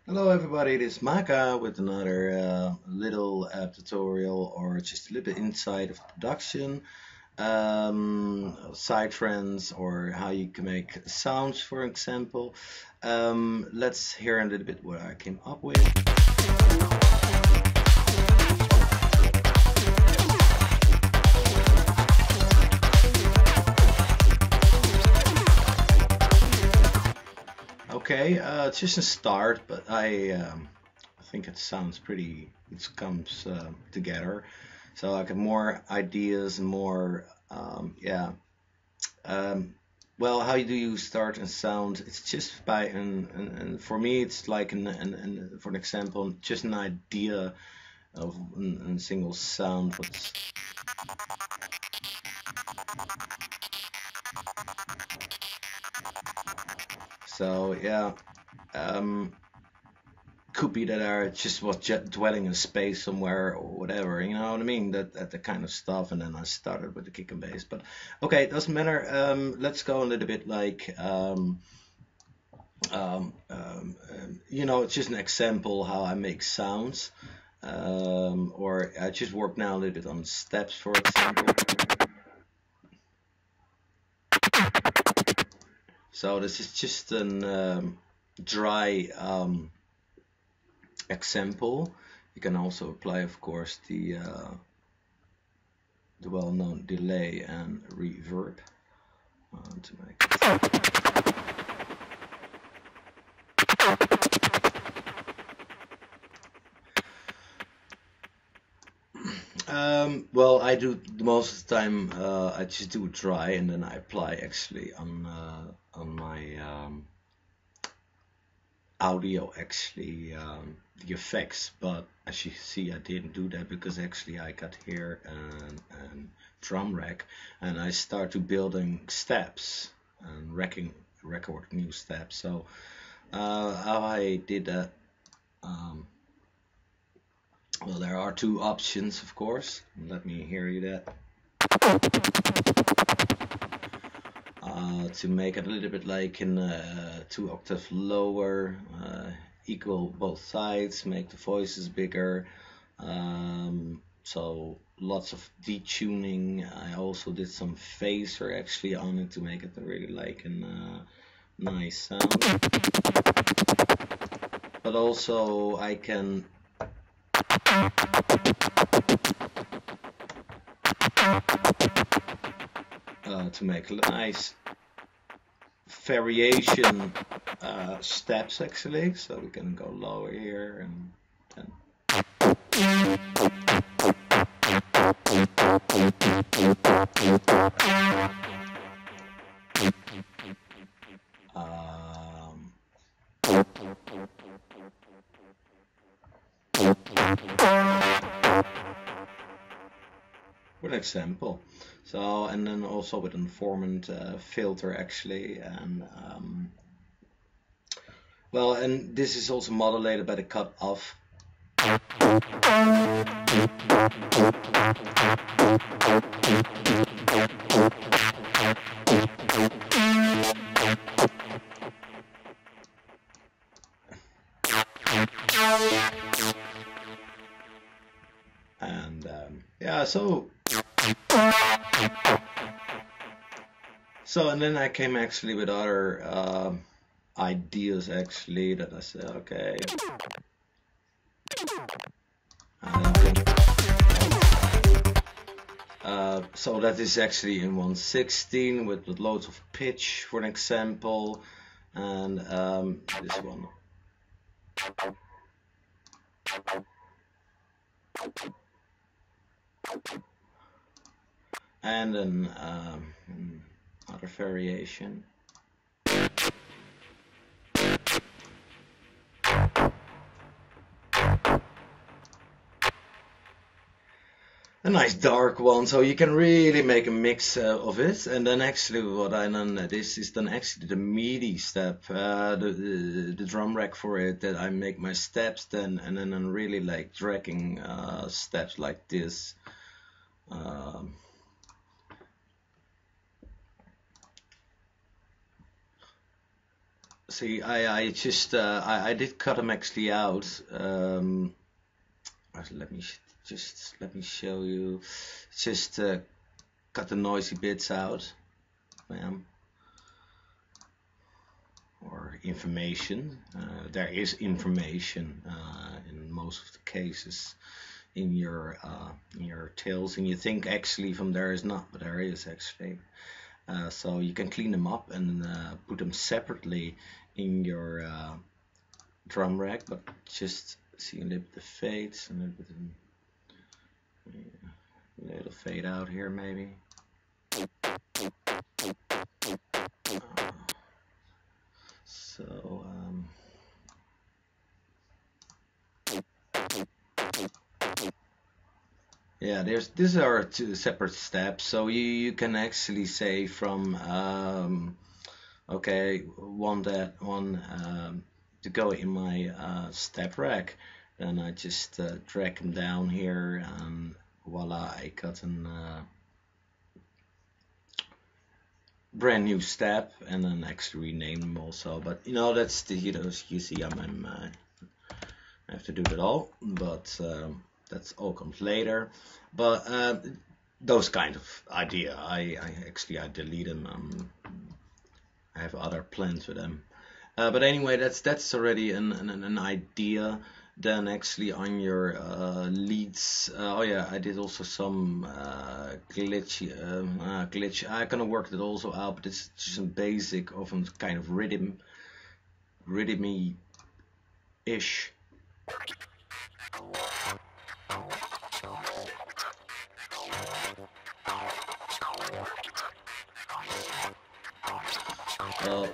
Hello everybody, this is Maka with another little tutorial or just a little bit insight of production, Psytrance or how you can make sounds for example. Let's hear a little bit what I came up with. Okay, it's just a start, but I think it sounds pretty. It comes together, so I get more ideas and more. Yeah. Um, well, how do you start a sound? It's just by and for me, it's like for an example, just an idea of a single sound. So yeah. Um, could be that I just was dwelling in space somewhere or whatever, you know what I mean? That the kind of stuff, and then I started with the kick and bass. But okay, it doesn't matter. Let's go a little bit like it's just an example how I make sounds, or I just work now a little bit on steps, for example. So this is just an dry example. You can also apply, of course, the well-known delay and reverb to make well, I do most of the time. I just do dry, and then I apply actually on my audio actually the effects. But as you see, I didn't do that because actually I got here and drum rack, and I start to building steps and record new steps. So how I did that. Well, there are two options, of course. Let me hear you that. To make it a little bit like in 2 octaves lower, equal both sides, make the voices bigger. So lots of detuning. I also did some phaser actually on it to make it really like a nice sound. But also I can to make a nice variation steps actually, so we can go lower here and um, for an example. So, and then also with an informant filter actually, and well, and this is also modulated by the cut off. And yeah, so and then I came actually with other ideas actually that I said, okay. So that is actually in 116 with loads of pitch, for an example, and this one. And then other variation. A nice dark one, so you can really make a mix of it. And then actually what I done this is then actually the MIDI step, the drum rack for it, that I make my steps then, and then I'm really like dragging steps like this. See, I just I did cut them actually out. Let me just let me show you. Just cut the noisy bits out. Bam. Or information. There is information in most of the cases in your tails, and you think actually from there is not, but there is actually. So you can clean them up and put them separately in your drum rack, but just see a little bit of fades, a little fade out here maybe. So yeah, these are two separate steps. So you can actually say from okay, want that one to go in my step rack, then I just drag them down here, and voila, I got an brand new step, and then actually rename them also. But you know, that's the you see I have to do it all, but that's all comes later. But those kind of idea, I delete them. I have other plans with them. But anyway, that's already an idea. Then actually on your leads, oh yeah, I did also some glitch. I gonna work that also out, but it's just a basic of a kind of rhythmy ish. Uh,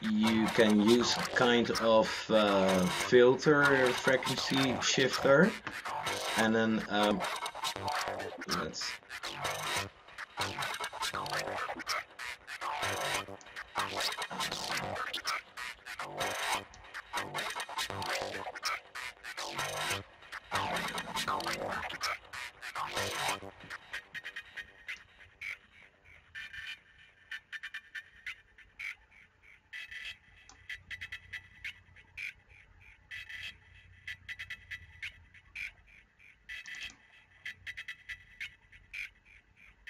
you can use kind of filter frequency shifter, and then let's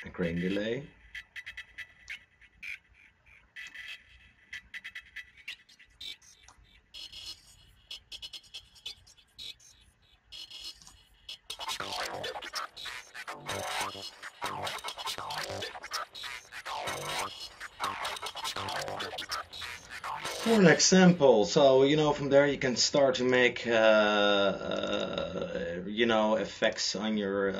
a grain delay. For an example, so you know from there you can start to make you know effects on your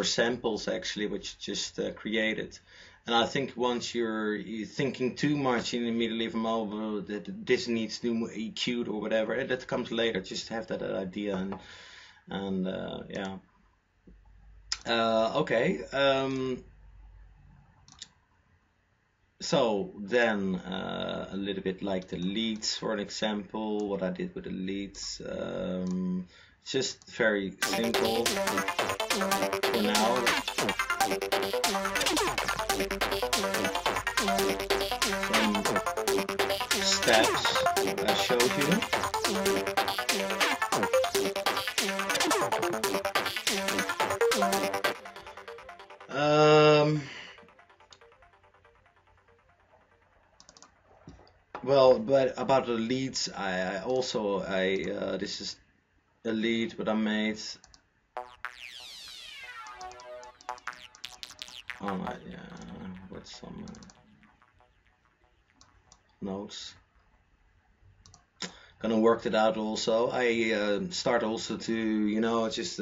samples actually, which just created. And I think once you're thinking too much, you immediately from oh that this needs to be EQ'd or whatever. That comes later. Just have that idea and yeah. Okay. So then a little bit like the leads for an example, what I did with the leads, just very simple for now. Some steps I showed you. Well, but about the leads, I also this is a lead what I made. Alright, yeah, with some notes. Gonna work that out also. I start also to, you know, just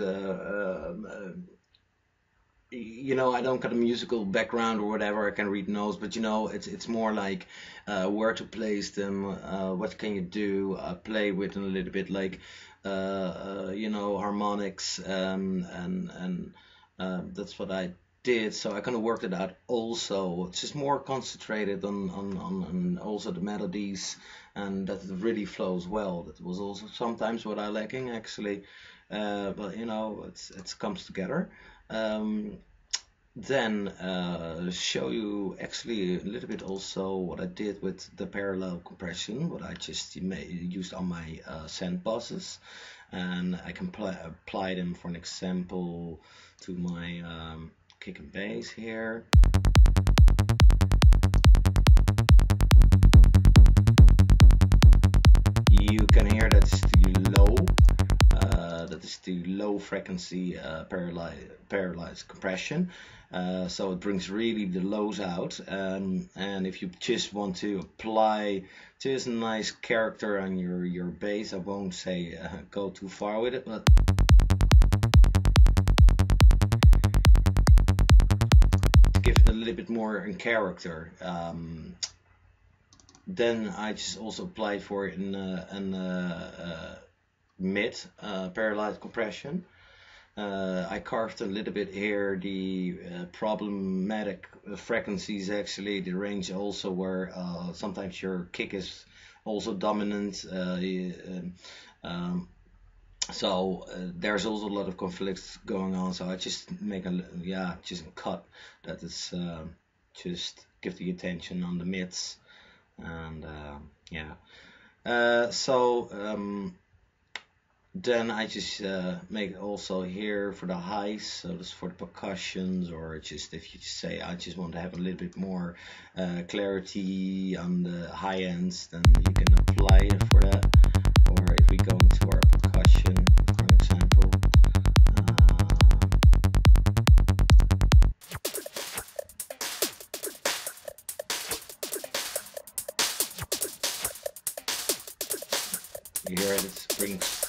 you know, I don't got a musical background or whatever. I can read notes, but you know, it's more like where to place them, what can you do, play with them a little bit, like you know, harmonics, and that's what I did. So I kind of worked it out also. It's just more concentrated on also the melodies, and that it really flows well. That was also sometimes what I lacking actually, but you know, it comes together. Um, then show you actually a little bit also what I did with the parallel compression, what I just used on my sand buses, and I can apply them for an example to my kick and bass here. You can hear that's the low. That is the low frequency parallelized compression. So it brings really the lows out. And if you just want to apply just a nice character on your bass, I won't say go too far with it, but to give it a little bit more in character. Then I just also applied for it in mid parallelized compression. I carved a little bit here the problematic frequencies, actually the range also where sometimes your kick is also dominant. So there's also a lot of conflicts going on. So I just make just a cut that is just give the attention on the mids, and then I just make also here for the highs, so this for the percussions, or just if you say I just want to have a little bit more clarity on the high ends, then you can apply it for that. Or if we go into our percussion, for example, you hear it brings.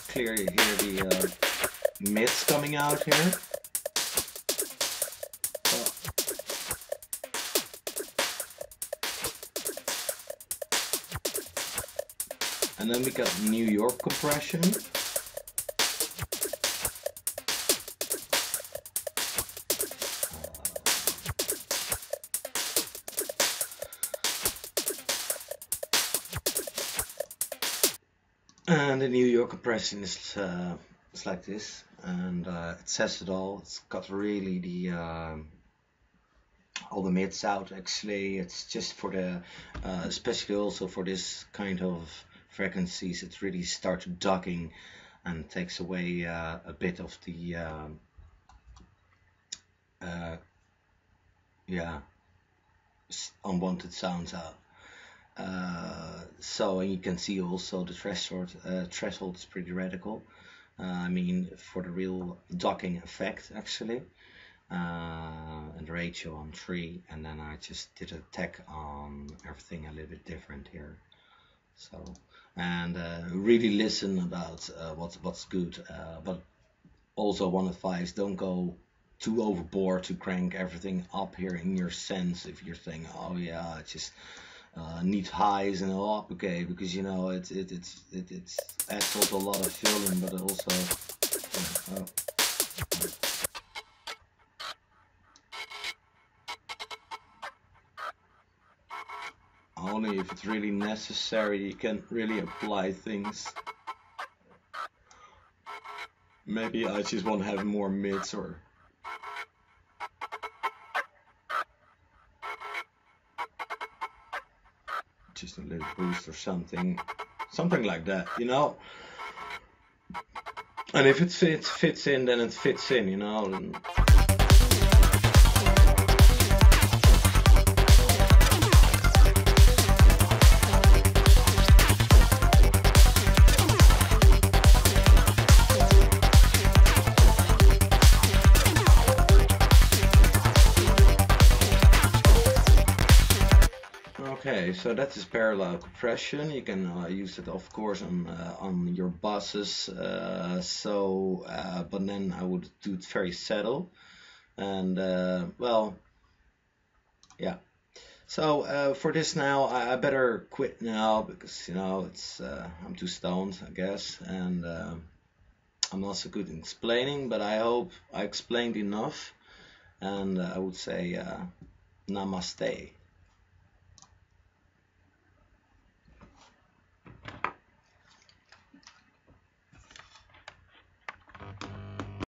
Clear, you hear the mids coming out here. And then we got New York compression. And the New York compression is like this, and it says it all. It's got really the all the mids out. Actually, it's just for the especially also for this kind of frequencies. It really starts ducking and takes away a bit of the unwanted sounds out. So you can see also the threshold is pretty radical. I mean, for the real docking effect, actually, and the ratio on 3, and then I just did a tech on everything a little bit different here. So, and really listen about what's good, but also one advice: don't go too overboard to crank everything up here in your sense. If you're saying, oh yeah, it's just needs highs and all, okay, because you know it's adds also a lot of feeling, but also only if it's really necessary you can really apply things. Maybe I just want to have more mids, or just a little boost or something like that, you know. And if it fits in, then it fits in, you know. And okay, so that is parallel compression. You can use it, of course, on your buses. But then I would do it very subtle, and well, yeah. So for this now, I better quit now because you know it's I'm too stoned, I guess, and I'm not so good in explaining. But I hope I explained enough, and I would say namaste.